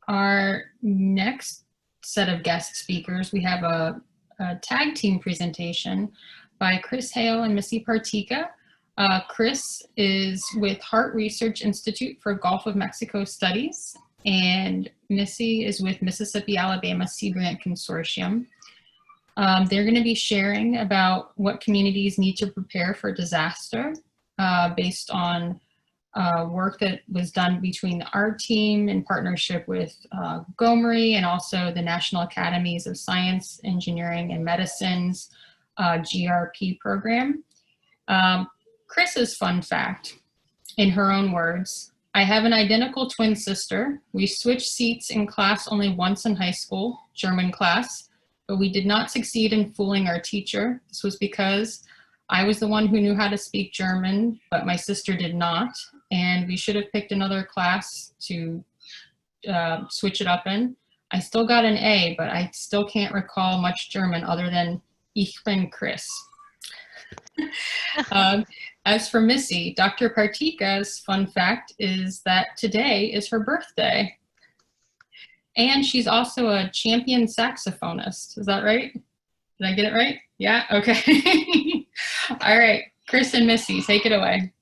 Our next set of guest speakers, we have a tag team presentation by Chris Hale and Melissa Partyka. Chris is with Harte Research Institute for Gulf of Mexico Studies, and Missy is with Mississippi, Alabama Sea Grant Consortium. They're going to be sharing about what communities need to prepare for disaster based on work that was done between our team in partnership with GOMRI and also the National Academies of Science, Engineering, and Medicine's GRP program. Chris's fun fact, in her own words, I have an identical twin sister. We switched seats in class only once in high school, German class, but we did not succeed in fooling our teacher. This was because I was the one who knew how to speak German, but my sister did not, and we should have picked another class to switch it up in. I still got an A, but I still can't recall much German other than Ich bin Chris. As for Missy, Dr. Partyka's fun fact is that today is her birthday. And she's also a champion saxophonist. Is that right? Did I get it right? Yeah, okay. All right, Chris and Missy, take it away.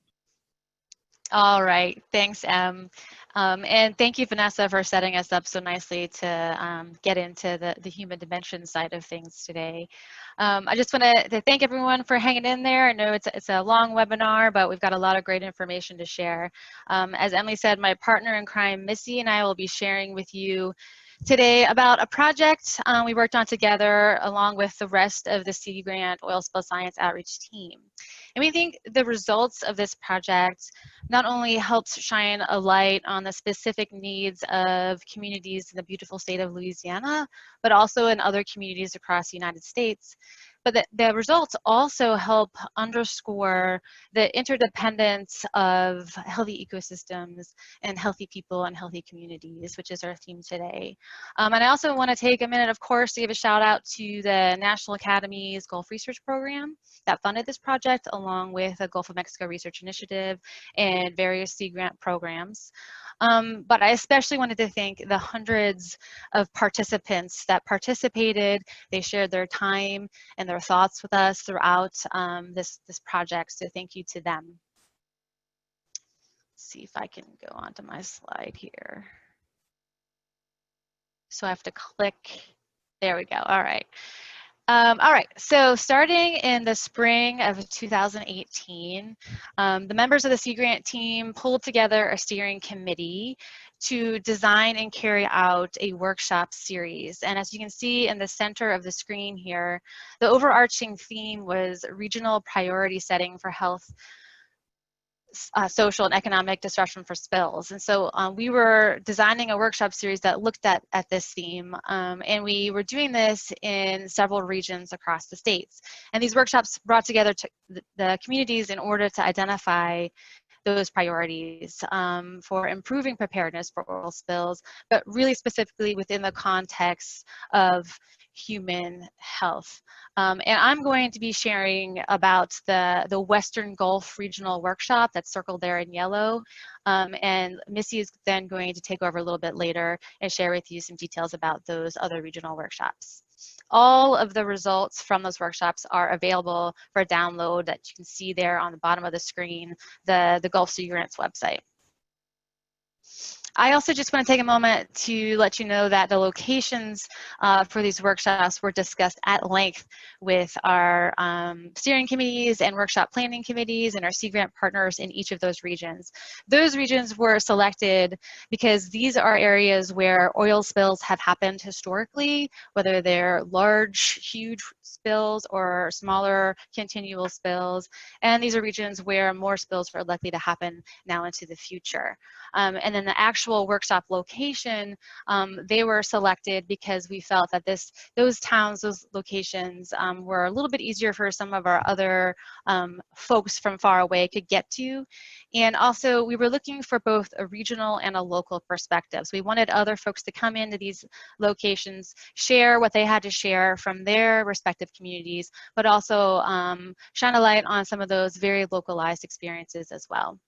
All right, thanks, Em. And thank you, Vanessa, for setting us up so nicely to get into the human dimension side of things today. I just want to thank everyone for hanging in there. I know it's a long webinar, but we've got a lot of great information to share. As Emily said, my partner in crime, Missy, and I will be sharing with you today about a project we worked on together along with the rest of the Sea Grant Oil Spill Science Outreach team. And we think the results of this project not only helps shine a light on the specific needs of communities in the beautiful state of Louisiana, but also in other communities across the United States. But the results also help underscore the interdependence of healthy ecosystems and healthy people and healthy communities, which is our theme today. And I also want to take a minute, of course, to give a shout out to the National Academy's Gulf Research Program that funded this project, along with the Gulf of Mexico Research Initiative and various Sea Grant programs. But I especially wanted to thank the hundreds of participants that participated. They shared their time and their thoughts with us throughout this project, so thank you to them. Let's see if I can go onto my slide here. So I have to click, there we go, all right. All right, so starting in the spring of 2018, the members of the Sea Grant team pulled together a steering committee to design and carry out a workshop series. And as you can see in the center of the screen here, the overarching theme was regional priority setting for health, social and economic disruption for spills. And so we were designing a workshop series that looked at this theme, and we were doing this in several regions across the states. And these workshops brought together the communities in order to identify those priorities for improving preparedness for oil spills, but really specifically within the context of human health. And I'm going to be sharing about the Western Gulf Regional Workshop that's circled there in yellow. And Missy is then going to take over a little bit later and share with you some details about those other regional workshops. All of the results from those workshops are available for download that you can see there on the bottom of the screen, the Gulf Sea Grants website. I also just want to take a moment to let you know that the locations for these workshops were discussed at length with our steering committees and workshop planning committees and our Sea Grant partners in each of those regions. Those regions were selected because these are areas where oil spills have happened historically, whether they're large, huge spills or smaller continual spills. And these are regions where more spills are likely to happen now into the future. And then the actual workshop location, they were selected because we felt that those towns, those locations were a little bit easier for some of our other folks from far away could get to. And also we were looking for both a regional and a local perspective. So we wanted other folks to come into these locations, share what they had to share from their respective communities, but also shine a light on some of those very localized experiences as well.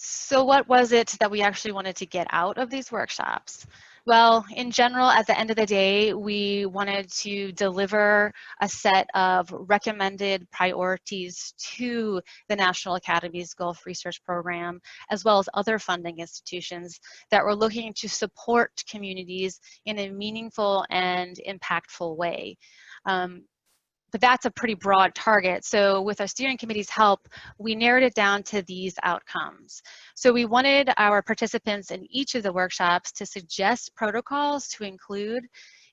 So what was it that we actually wanted to get out of these workshops? Well, in general, at the end of the day, we wanted to deliver a set of recommended priorities to the National Academy's Gulf Research Program, as well as other funding institutions that were looking to support communities in a meaningful and impactful way. But that's a pretty broad target. So with our steering committee's help, we narrowed it down to these outcomes. So we wanted our participants in each of the workshops to suggest protocols to include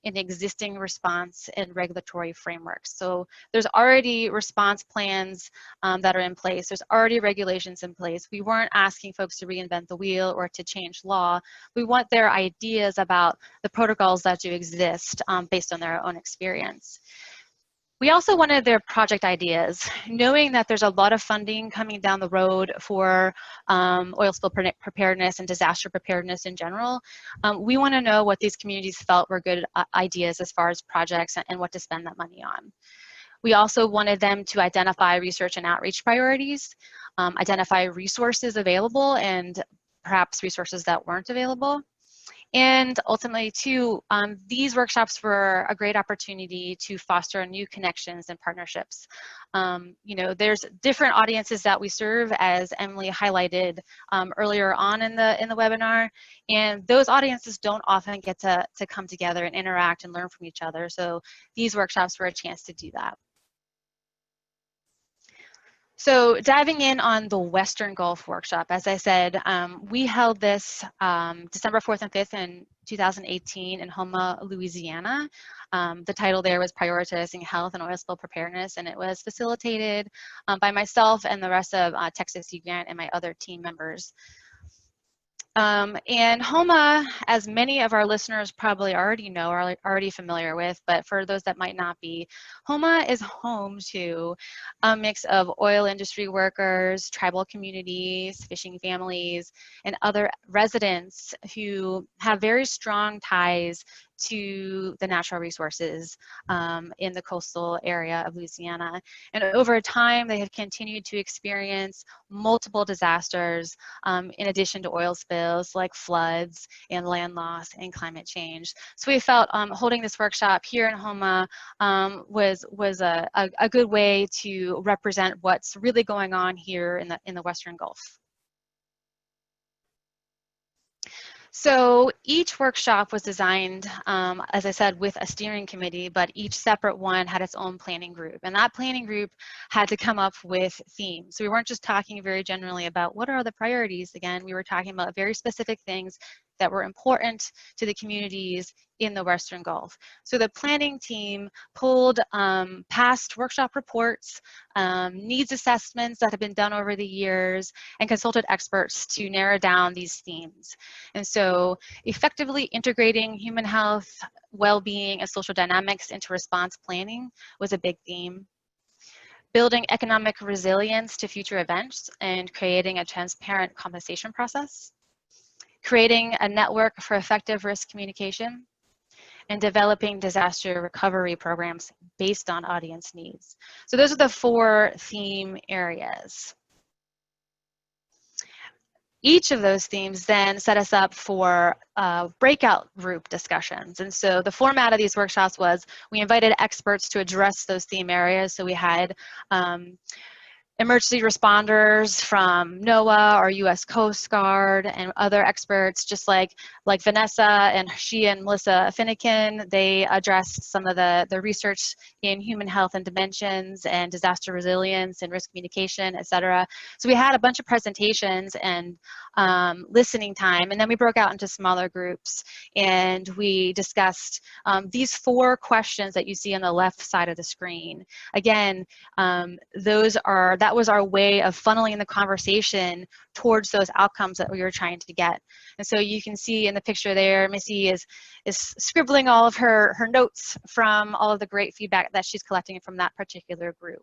in existing response and regulatory frameworks. So there's already response plans that are in place. There's already regulations in place. We weren't asking folks to reinvent the wheel or to change law. We want their ideas about the protocols that do exist based on their own experience. We also wanted their project ideas, knowing that there's a lot of funding coming down the road for oil spill preparedness and disaster preparedness in general. We want to know what these communities felt were good ideas as far as projects and what to spend that money on. We also wanted them to identify research and outreach priorities, identify resources available and perhaps resources that weren't available. And ultimately, too, these workshops were a great opportunity to foster new connections and partnerships. You know, there's different audiences that we serve, as Emily highlighted earlier on in the webinar, and those audiences don't often get to come together and interact and learn from each other. So these workshops were a chance to do that. So diving in on the Western Gulf Workshop, as I said, we held this December 4th and 5th in 2018 in Houma, Louisiana. The title there was Prioritizing Health and Oil Spill Preparedness, and it was facilitated by myself and the rest of Texas Sea Grant and my other team members. And Houma, as many of our listeners probably already know, are already familiar with, but for those that might not be, Houma is home to a mix of oil industry workers, tribal communities, fishing families, and other residents who have very strong ties to the natural resources in the coastal area of Louisiana. And over time, they have continued to experience multiple disasters in addition to oil spills like floods and land loss and climate change. So we felt holding this workshop here in Houma was a good way to represent what's really going on here in the Western Gulf. So each workshop was designed, as I said, with a steering committee, but each separate one had its own planning group. And that planning group had to come up with themes. So we weren't just talking very generally about what are the priorities. Again, we were talking about very specific things that were important to the communities in the Western Gulf. So the planning team pulled past workshop reports, needs assessments that have been done over the years, and consulted experts to narrow down these themes. And so effectively integrating human health, well-being, and social dynamics into response planning was a big theme. Building economic resilience to future events and creating a transparent compensation process. Creating a network for effective risk communication, and developing disaster recovery programs based on audience needs. So those are the 4 theme areas. Each of those themes then set us up for breakout group discussions. And so the format of these workshops was we invited experts to address those theme areas. So we had emergency responders from NOAA or U.S. Coast Guard and other experts, just like Vanessa and she and Melissa Finnegan. They addressed some of the research in human health and dimensions and disaster resilience and risk communication, et cetera. So we had a bunch of presentations and listening time, and then we broke out into smaller groups and we discussed these 4 questions that you see on the left side of the screen. Again, that was our way of funneling the conversation towards those outcomes that we were trying to get. And so you can see in the picture there, Missy is scribbling all of her notes from all of the great feedback that she's collecting from that particular group.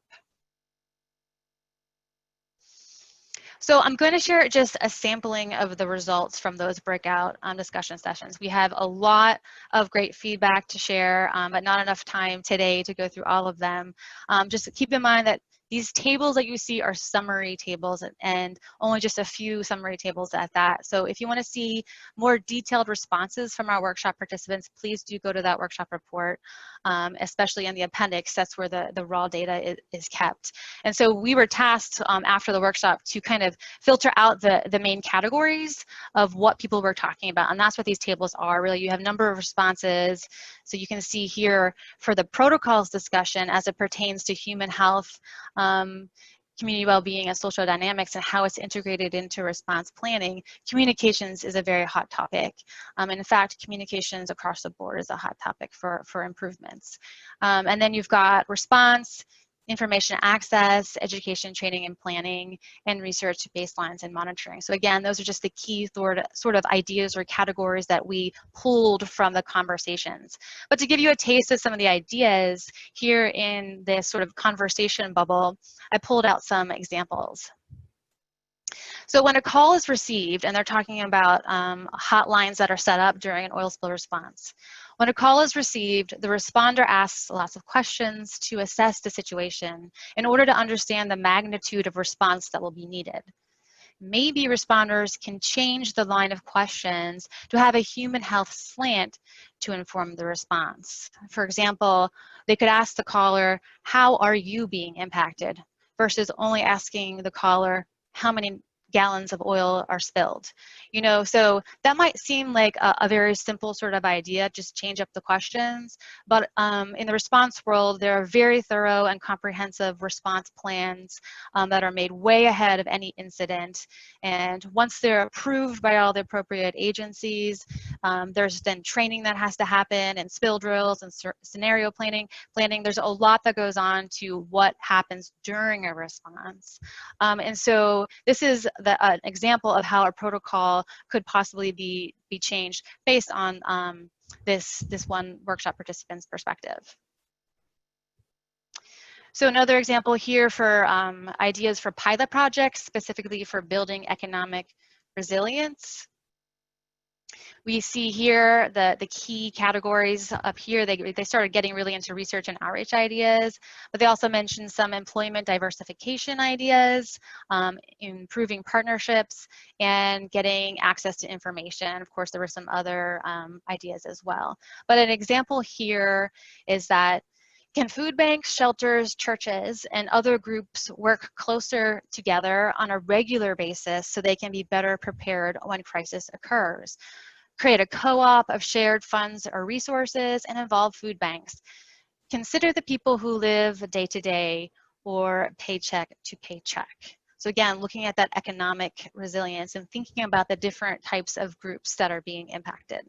So I'm going to share just a sampling of the results from those breakout discussion sessions. We have a lot of great feedback to share, but not enough time today to go through all of them. Just keep in mind that These tables that you see are summary tables, and only just a few summary tables at that. So if you want to see more detailed responses from our workshop participants, please do go to that workshop report, especially in the appendix. That's where the raw data is kept. And so we were tasked after the workshop to kind of filter out the main categories of what people were talking about. And that's what these tables are. Really, you have number of responses. So you can see here for the protocols discussion as it pertains to human health, community well-being, and social dynamics, and how it's integrated into response planning, communications is a very hot topic. In fact, communications across the board is a hot topic for improvements. And then you've got response, information access, education, training, and planning, and research baselines and monitoring. So again, those are just the key sort of ideas or categories that we pulled from the conversations. But to give you a taste of some of the ideas here in this sort of conversation bubble, I pulled out some examples. So when a call is received, and they're talking about hotlines that are set up during an oil spill response. When a call is received, the responder asks lots of questions to assess the situation in order to understand the magnitude of response that will be needed. Maybe responders can change the line of questions to have a human health slant to inform the response. For example, they could ask the caller, "How are you being impacted?" versus only asking the caller, "How many gallons of oil are spilled?" You know, so that might seem like a very simple sort of idea, just change up the questions. But in the response world, there are very thorough and comprehensive response plans that are made way ahead of any incident. And once they're approved by all the appropriate agencies, there's then training that has to happen, and spill drills and scenario planning. There's a lot that goes on to what happens during a response. And so this is an example of how a protocol could possibly be changed based on this one workshop participant's perspective. So another example here for ideas for pilot projects, specifically for building economic resilience. We see here the key categories up here. They started getting really into research and outreach ideas, but they also mentioned some employment diversification ideas, improving partnerships, and getting access to information. Of course, there were some other ideas as well. But an example here is that can food banks, shelters, churches, and other groups work closer together on a regular basis so they can be better prepared when crisis occurs? Create a co-op of shared funds or resources and involve food banks. Consider the people who live day to day or paycheck to paycheck. So again, looking at that economic resilience and thinking about the different types of groups that are being impacted.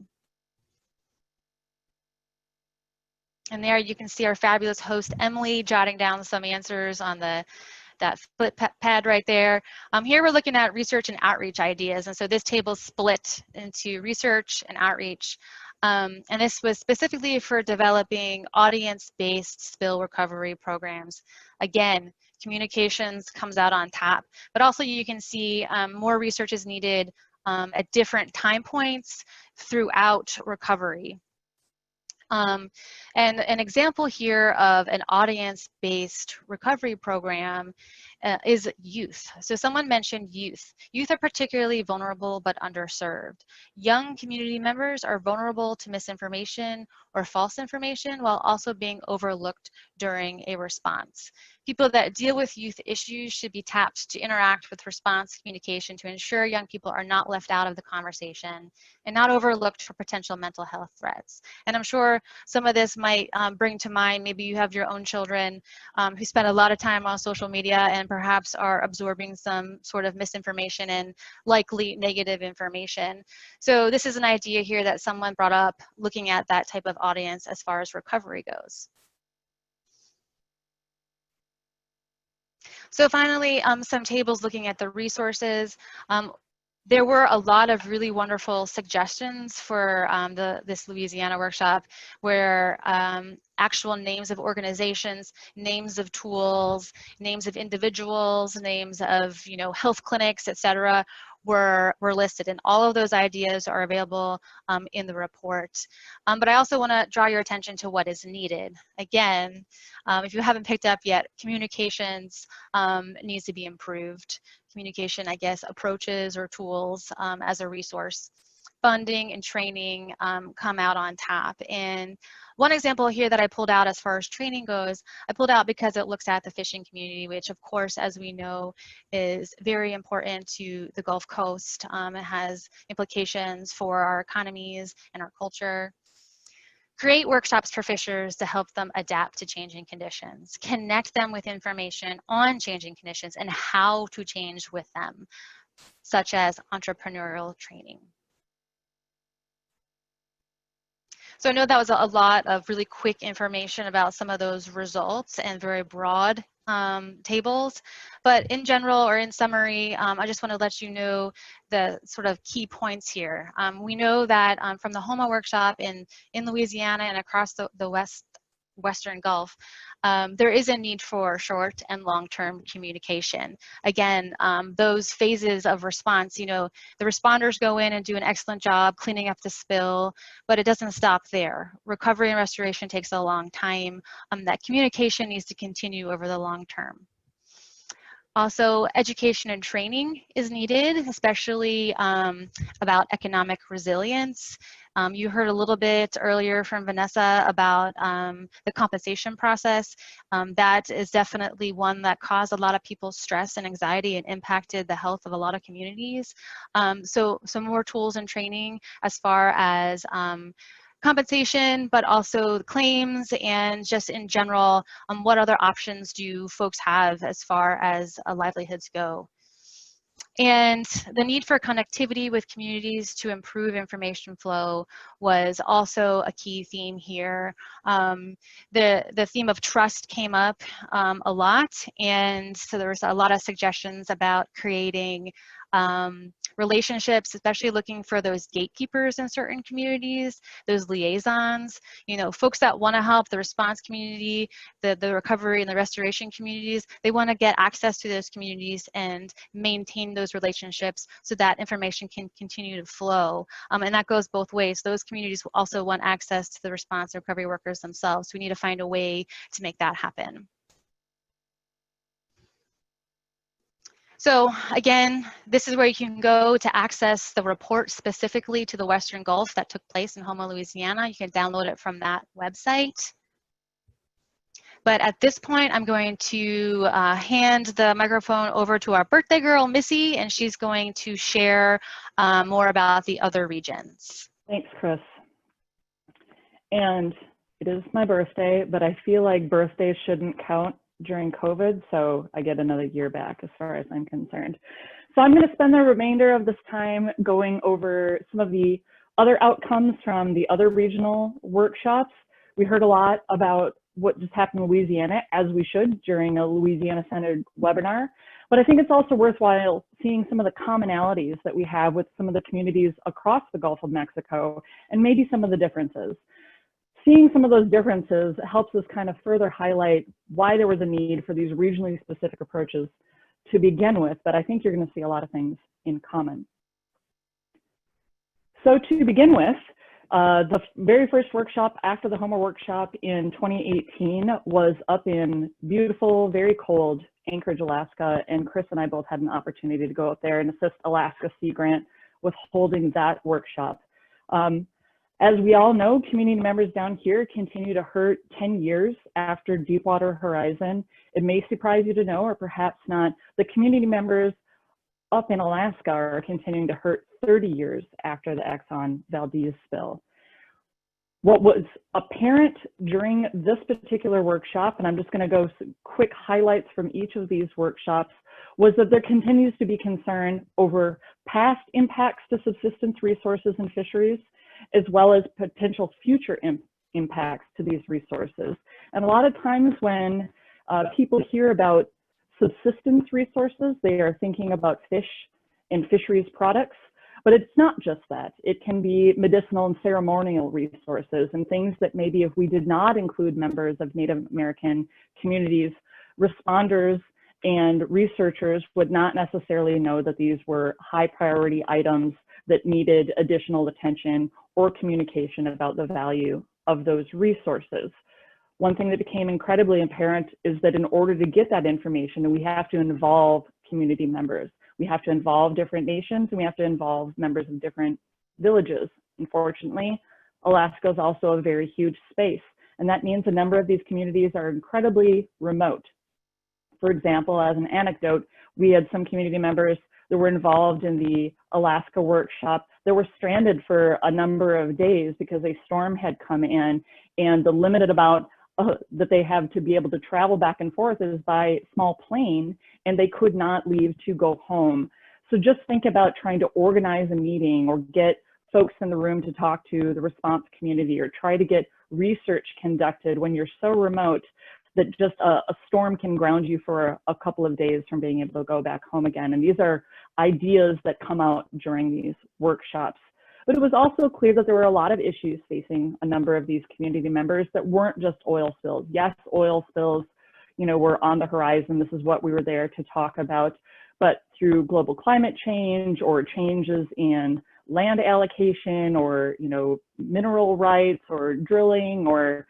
And there you can see our fabulous host, Emily, jotting down some answers on that flip pad right there. Here we're looking at research and outreach ideas. And so this table is split into research and outreach. And this was specifically for developing audience-based spill recovery programs. Again, communications comes out on top, but also you can see more research is needed at different time points throughout recovery. And an example here of an audience-based recovery program is youth. So someone mentioned youth. Youth are particularly vulnerable but underserved. Young community members are vulnerable to misinformation or false information while also being overlooked during a response. People that deal with youth issues should be tapped to interact with response communication to ensure young people are not left out of the conversation and not overlooked for potential mental health threats. And I'm sure some of this might bring to mind, maybe you have your own children who spend a lot of time on social media and perhaps are absorbing some sort of misinformation and likely negative information. So this is an idea here that someone brought up, looking at that type of audience as far as recovery goes. So finally, some tables looking at the resources. There were a lot of really wonderful suggestions for this Louisiana workshop, where actual names of organizations, names of tools, names of individuals, names of health clinics, etc., were listed, and all of those ideas are available in the report. But I also want to draw your attention to what is needed. Again, if you haven't picked up yet, communications needs to be improved. Communication, I guess, approaches or tools as a resource. Funding and training come out on top. And one example here that I pulled out as far as training goes, I pulled out because it looks at the fishing community, which of course, as we know, is very important to the Gulf Coast. It has implications for our economies and our culture. Create workshops for fishers to help them adapt to changing conditions. Connect them with information on changing conditions and how to change with them, such as entrepreneurial training. So I know that was a lot of really quick information about some of those results and very broad tables, but in general or in summary, I just want to let you know the sort of key points here. We know that from the Houma workshop in Louisiana and across the Western Gulf, there is a need for short and long-term communication. Again, those phases of response, you know, the responders go in and do an excellent job cleaning up the spill, but it doesn't stop there. Recovery and restoration takes a long time. That communication needs to continue over the long term. Also, education and training is needed, especially about economic resilience. You heard a little bit earlier from Vanessa about the compensation process. That is definitely one that caused a lot of people stress and anxiety and impacted the health of a lot of communities. So some more tools and training as far as compensation, but also claims, and just in general, what other options do folks have as far as livelihoods go. And the need for connectivity with communities to improve information flow was also a key theme here. The theme of trust came up a lot, and so there was a lot of suggestions about creating relationships, especially looking for those gatekeepers in certain communities, those liaisons, you know, folks that want to help the response community, the recovery and the restoration communities. They want to get access to those communities and maintain those relationships so that information can continue to flow. And that goes both ways. Those communities also want access to the response and recovery workers themselves. We need to find a way to make that happen. So again, this is where you can go to access the report specifically to the Western Gulf that took place in Houma, Louisiana. You can download it from that website. But at this point, I'm going to hand the microphone over to our birthday girl, Missy, and she's going to share more about the other regions. Thanks, Chris. And it is my birthday, but I feel like birthdays shouldn't count during COVID, so I get another year back as far as I'm concerned. So I'm going to spend the remainder of this time going over some of the other outcomes from the other regional workshops. We heard a lot about what just happened in Louisiana, as we should during a Louisiana-centered webinar, but I think it's also worthwhile seeing some of the commonalities that we have with some of the communities across the Gulf of Mexico and maybe some of the differences. Seeing some of those differences helps us kind of further highlight why there was a need for these regionally specific approaches to begin with, but I think you're going to see a lot of things in common. So to begin with, the very first workshop after the Houma workshop in 2018 was up in beautiful, very cold Anchorage, Alaska, and Chris and I both had an opportunity to go out there and assist Alaska Sea Grant with holding that workshop. As we all know, community members down here continue to hurt 10 years after Deepwater Horizon. It may surprise you to know, or perhaps not, the community members up in Alaska are continuing to hurt 30 years after the Exxon Valdez spill. What was apparent during this particular workshop, and I'm just going to go quick highlights from each of these workshops, was that there continues to be concern over past impacts to subsistence resources and fisheries, as well as potential future impacts to these resources. And a lot of times when people hear about subsistence resources, they are thinking about fish and fisheries products, but it's not just that. It can be medicinal and ceremonial resources and things that maybe if we did not include members of Native American communities, responders and researchers would not necessarily know that these were high priority items that needed additional attention or communication about the value of those resources. One thing that became incredibly apparent is that in order to get that information, we have to involve community members. We have to involve different nations, and we have to involve members of different villages. Unfortunately, Alaska is also a very huge space, and that means a number of these communities are incredibly remote. For example, as an anecdote, we had some community members that were involved in the Alaska workshop that were stranded for a number of days because a storm had come in, and the limited amount that they have to be able to travel back and forth is by small plane, and they could not leave to go home. So just think about trying to organize a meeting or get folks in the room to talk to the response community, or try to get research conducted when you're so remote that just a storm can ground you for a couple of days from being able to go back home again. And these are ideas that come out during these workshops. But it was also clear that there were a lot of issues facing a number of these community members that weren't just oil spills. Yes, oil spills, were on the horizon. This is what we were there to talk about. But through global climate change or changes in land allocation or, mineral rights or drilling or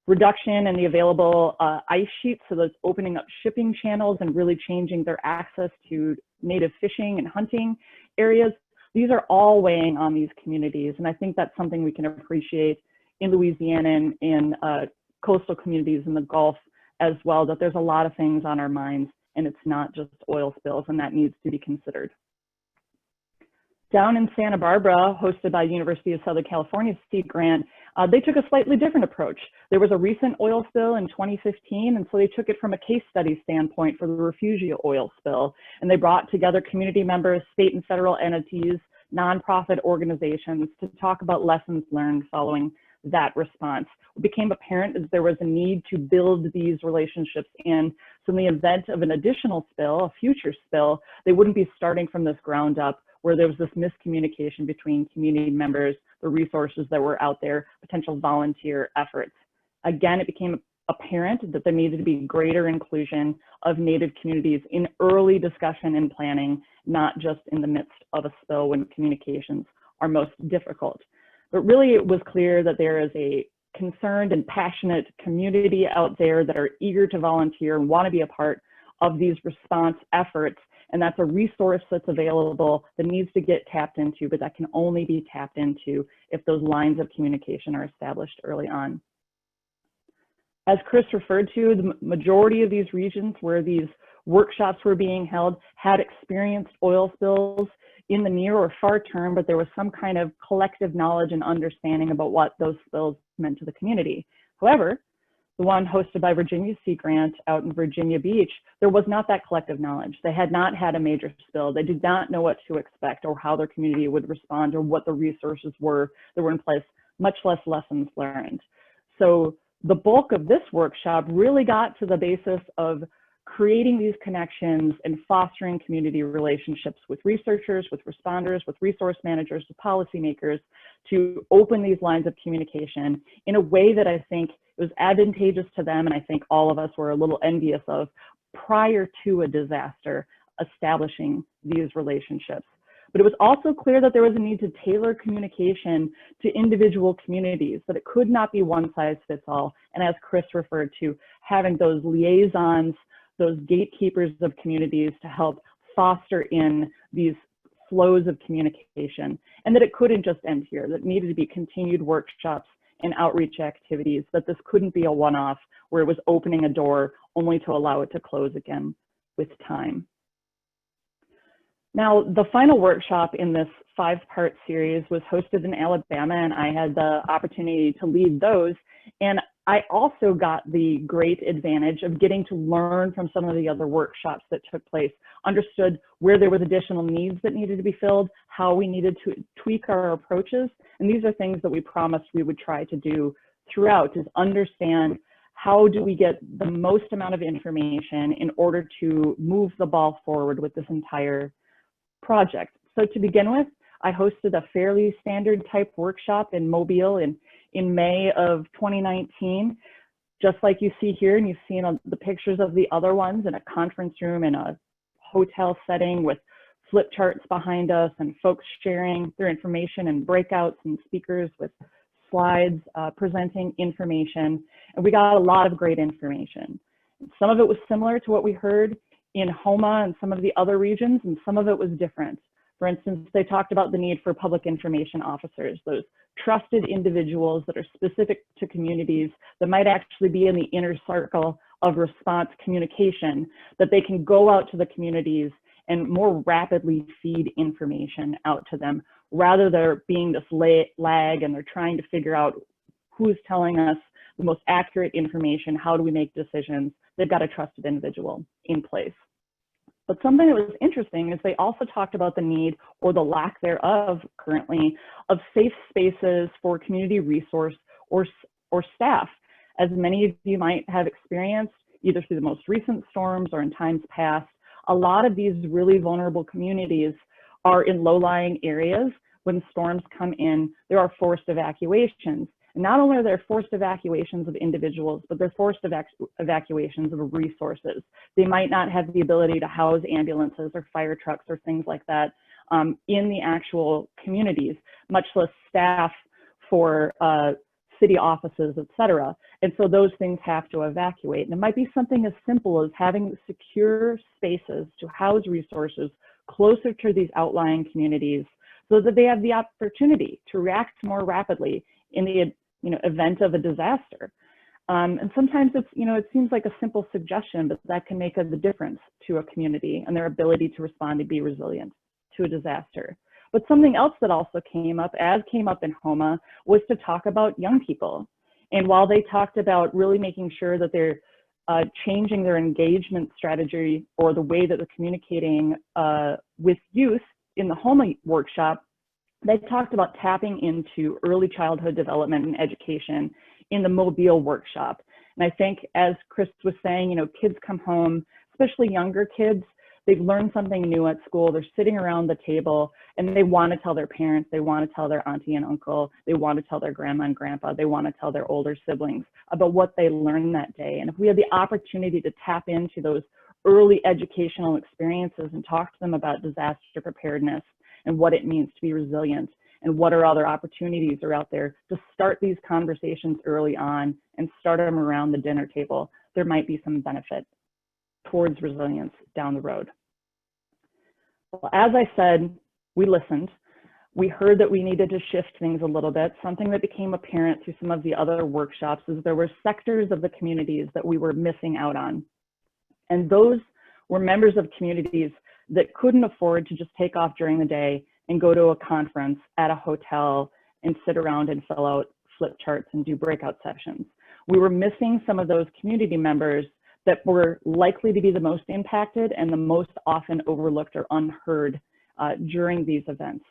reduction in the available ice sheets, so that's opening up shipping channels and really changing their access to native fishing and hunting areas. These are all weighing on these communities, and I think that's something we can appreciate in Louisiana and in coastal communities in the Gulf as well, that there's a lot of things on our minds, and it's not just oil spills, and that needs to be considered. Down in Santa Barbara, hosted by University of Southern California's Sea Grant, they took a slightly different approach. There was a recent oil spill in 2015, and so they took it from a case study standpoint for the Refugio oil spill. And they brought together community members, state and federal entities, nonprofit organizations to talk about lessons learned following that response. What became apparent is there was a need to build these relationships in, so in the event of an additional spill, a future spill, they wouldn't be starting from this ground up where there was this miscommunication between community members, the resources that were out there, potential volunteer efforts. Again, it became apparent that there needed to be greater inclusion of Native communities in early discussion and planning, not just in the midst of a spill when communications are most difficult. But really, it was clear that there is a concerned and passionate community out there that are eager to volunteer and want to be a part of these response efforts. And that's a resource that's available that needs to get tapped into, but that can only be tapped into if those lines of communication are established early on. As Chris referred to, the majority of these regions where these workshops were being held had experienced oil spills in the near or far term, but there was some kind of collective knowledge and understanding about what those spills meant to the community. However, the one hosted by Virginia's Sea Grant out in Virginia Beach, there was not that collective knowledge. They had not had a major spill. They did not know what to expect or how their community would respond or what the resources were that were in place, much less lessons learned. So the bulk of this workshop really got to the basis of creating these connections and fostering community relationships with researchers, with responders, with resource managers, with policymakers to open these lines of communication in a way that I think it was advantageous to them, and I think all of us were a little envious of prior to a disaster, establishing these relationships. But it was also clear that there was a need to tailor communication to individual communities, that it could not be one size fits all. And as Chris referred to, having those liaisons, those gatekeepers of communities to help foster in these flows of communication, and that it couldn't just end here, that needed to be continued workshops and outreach activities, that this couldn't be a one-off where it was opening a door only to allow it to close again with time. Now, the final workshop in this 5-part series was hosted in Alabama, and I had the opportunity to lead those. And I also got the great advantage of getting to learn from some of the other workshops that took place, understood where there was additional needs that needed to be filled, how we needed to tweak our approaches. And these are things that we promised we would try to do throughout, is understand how do we get the most amount of information in order to move the ball forward with this entire project. So to begin with, I hosted a fairly standard type workshop in Mobile in May of 2019. just like you see here, and you've seen the pictures of the other ones in a conference room in a hotel setting with flip charts behind us and folks sharing their information and breakouts and speakers with slides presenting information. And we got a lot of great information. Some of it was similar to what we heard in Houma and some of the other regions, and some of it was different. For instance, they talked about the need for public information officers, those trusted individuals that are specific to communities that might actually be in the inner circle of response communication, that they can go out to the communities and more rapidly feed information out to them, rather there being this lag and they're trying to figure out who's telling us the most accurate information, how do we make decisions. They've got a trusted individual in place. But something that was interesting is they also talked about the need, or the lack thereof currently, of safe spaces for community resource or staff. As many of you might have experienced, either through the most recent storms or in times past, a lot of these really vulnerable communities are in low-lying areas. When storms come in, there are forced evacuations. And not only are there forced evacuations of individuals, but they're forced evacuations of resources. They might not have the ability to house ambulances or fire trucks or things like that in the actual communities, much less staff for city offices, et cetera. And so those things have to evacuate. And it might be something as simple as having secure spaces to house resources closer to these outlying communities so that they have the opportunity to react more rapidly in the event of a disaster. And sometimes it's, it seems like a simple suggestion, but that can make the difference to a community and their ability to respond and be resilient to a disaster. But something else that also came up in Houma, was to talk about young people. And while they talked about really making sure that they're changing their engagement strategy or the way that they're communicating with youth in the Houma workshop, they talked about tapping into early childhood development and education in the Mobile workshop. And I think, as Chris was saying, kids come home, especially younger kids, they've learned something new at school, they're sitting around the table, and they want to tell their parents, they want to tell their auntie and uncle, they want to tell their grandma and grandpa, they want to tell their older siblings about what they learned that day. And if we have the opportunity to tap into those early educational experiences and talk to them about disaster preparedness and what it means to be resilient, and what are other opportunities are out there to start these conversations early on and start them around the dinner table, there might be some benefit towards resilience down the road. Well, as I said, we listened. We heard that we needed to shift things a little bit. Something that became apparent through some of the other workshops is there were sectors of the communities that we were missing out on. And those were members of communities that couldn't afford to just take off during the day and go to a conference at a hotel and sit around and fill out flip charts and do breakout sessions. We were missing some of those community members that were likely to be the most impacted and the most often overlooked or unheard during these events.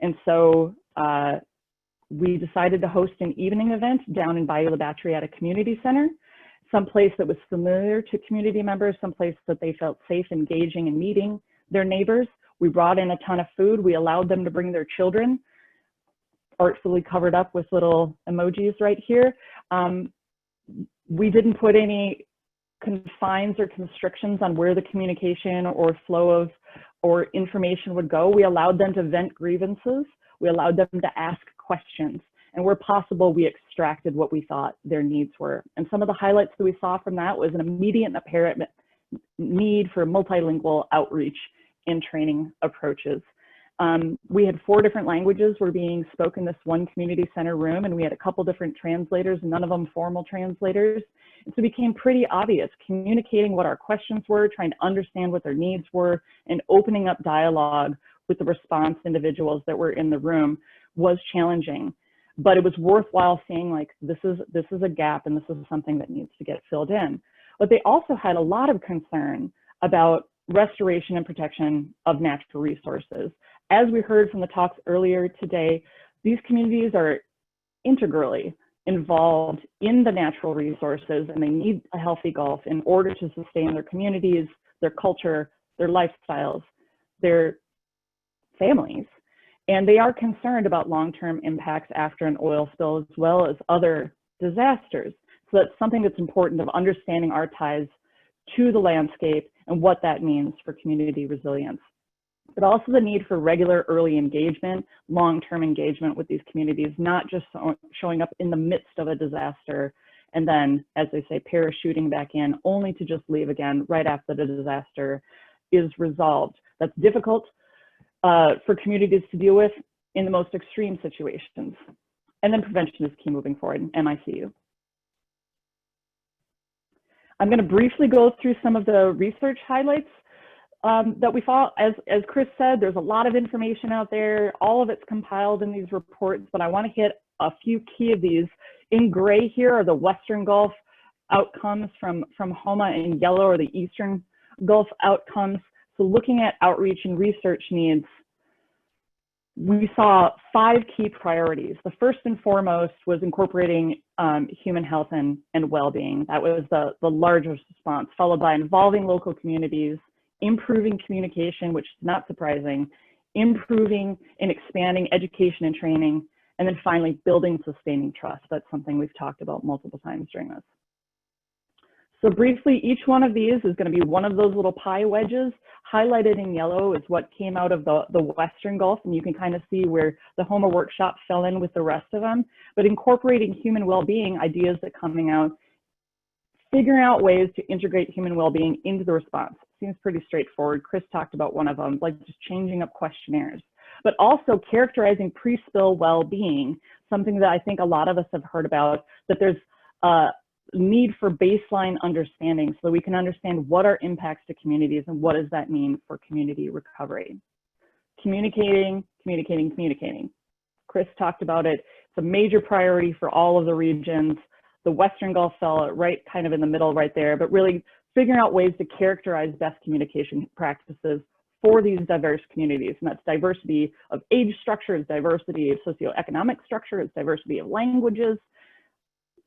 And so we decided to host an evening event down in Bayou La Batterie at a community center, someplace that was familiar to community members, someplace that they felt safe engaging and meeting their neighbors. We brought in a ton of food. We allowed them to bring their children, artfully covered up with little emojis right here. We didn't put any confines or constrictions on where the communication or flow of or information would go. We allowed them to vent grievances. We allowed them to ask questions. And where possible, we extracted what we thought their needs were. And some of the highlights that we saw from that was an immediate and apparent need for multilingual outreach in training approaches. We had 4 different languages were being spoken in this one community center room, and we had a couple different translators, none of them formal translators. And so it became pretty obvious communicating what our questions were, trying to understand what their needs were, and opening up dialogue with the response individuals that were in the room was challenging. But it was worthwhile seeing, like, this is a gap and this is something that needs to get filled in. But they also had a lot of concern about restoration and protection of natural resources. As we heard from the talks earlier today, these communities are integrally involved in the natural resources, and they need a healthy Gulf in order to sustain their communities, their culture, their lifestyles, their families. And they are concerned about long-term impacts after an oil spill, as well as other disasters. So that's something that's important, of understanding our ties to the landscape and what that means for community resilience. But also the need for regular early engagement, long-term engagement with these communities, not just showing up in the midst of a disaster and then, as they say, parachuting back in, only to just leave again right after the disaster is resolved. That's difficult for communities to deal with in the most extreme situations. And then prevention is key moving forward, MICU. I'm going to briefly go through some of the research highlights that we saw. As Chris said, there's a lot of information out there. All of it's compiled in these reports, but I want to hit a few key of these. In gray here are the Western Gulf outcomes from Houma. In yellow are the Eastern Gulf outcomes. So looking at outreach and research needs, we saw 5 key priorities. The first and foremost was incorporating human health and well-being. That was the largest response, followed by involving local communities, improving communication, which is not surprising, improving and expanding education and training, and then finally building sustaining trust. That's something we've talked about multiple times during this. So briefly, each one of these is going to be one of those little pie wedges. Highlighted in yellow is what came out of the Western Gulf, and you can kind of see where the Houma workshop fell in with the rest of them. But incorporating human well-being ideas that coming out, figuring out ways to integrate human well-being into the response. Seems pretty straightforward. Chris talked about one of them, like just changing up questionnaires, but also characterizing pre-spill well-being, something that I think a lot of us have heard about, that there's need for baseline understanding so that we can understand what are impacts to communities and what does that mean for community recovery. Communicating. Chris talked about it. It's a major priority for all of the regions. The Western Gulf fell right kind of in the middle right there, but really figuring out ways to characterize best communication practices for these diverse communities. And that's diversity of age structure, it's diversity of socioeconomic structure, it's diversity of languages.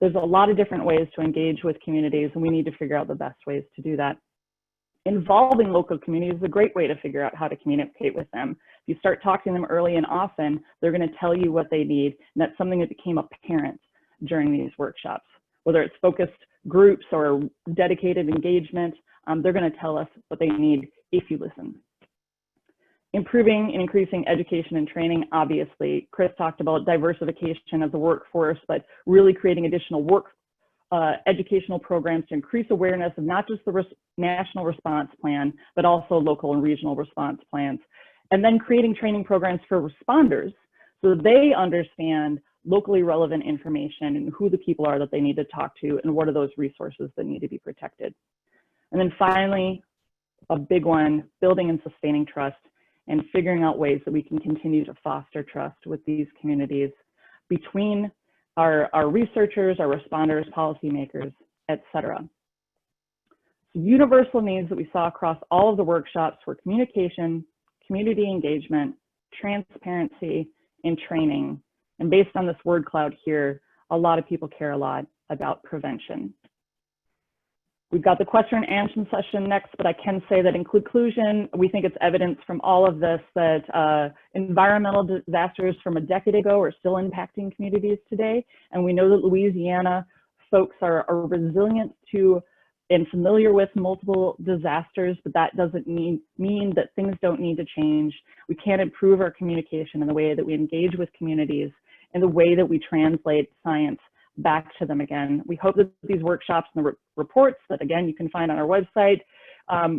There's a lot of different ways to engage with communities, and we need to figure out the best ways to do that. Involving local communities is a great way to figure out how to communicate with them. If you start talking to them early and often, they're going to tell you what they need, and that's something that became apparent during these workshops. Whether it's focused groups or dedicated engagement, they're going to tell us what they need if you listen. Improving and increasing education and training, obviously. Chris talked about diversification of the workforce, but really creating additional educational programs to increase awareness of not just the national response plan, but also local and regional response plans. And then creating training programs for responders so that they understand locally relevant information and who the people are that they need to talk to and what are those resources that need to be protected. And then finally, a big one, building and sustaining trust and figuring out ways that we can continue to foster trust with these communities between our researchers, our responders, policymakers, et cetera. Universal needs that we saw across all of the workshops were communication, community engagement, transparency, and training. And based on this word cloud here, a lot of people care a lot about prevention. We've got the question and answer session next, but I can say that in conclusion, we think it's evidence from all of this that environmental disasters from a decade ago are still impacting communities today. And we know that Louisiana folks are resilient to and familiar with multiple disasters, but that doesn't mean that things don't need to change. We can improve our communication in the way that we engage with communities and the way that we translate science back to them again. We hope that these workshops and the reports that, again, you can find on our website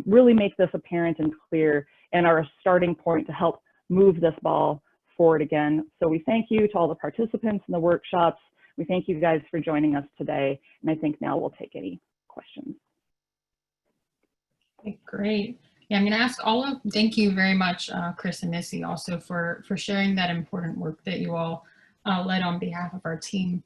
really make this apparent and clear and are a starting point to help move this ball forward again. So we thank you to all the participants in the workshops. We thank you guys for joining us today. And I think now we'll take any questions. Okay, great. Yeah, I'm going to ask thank you very much, Chris and Missy, also for sharing that important work that you all led on behalf of our team.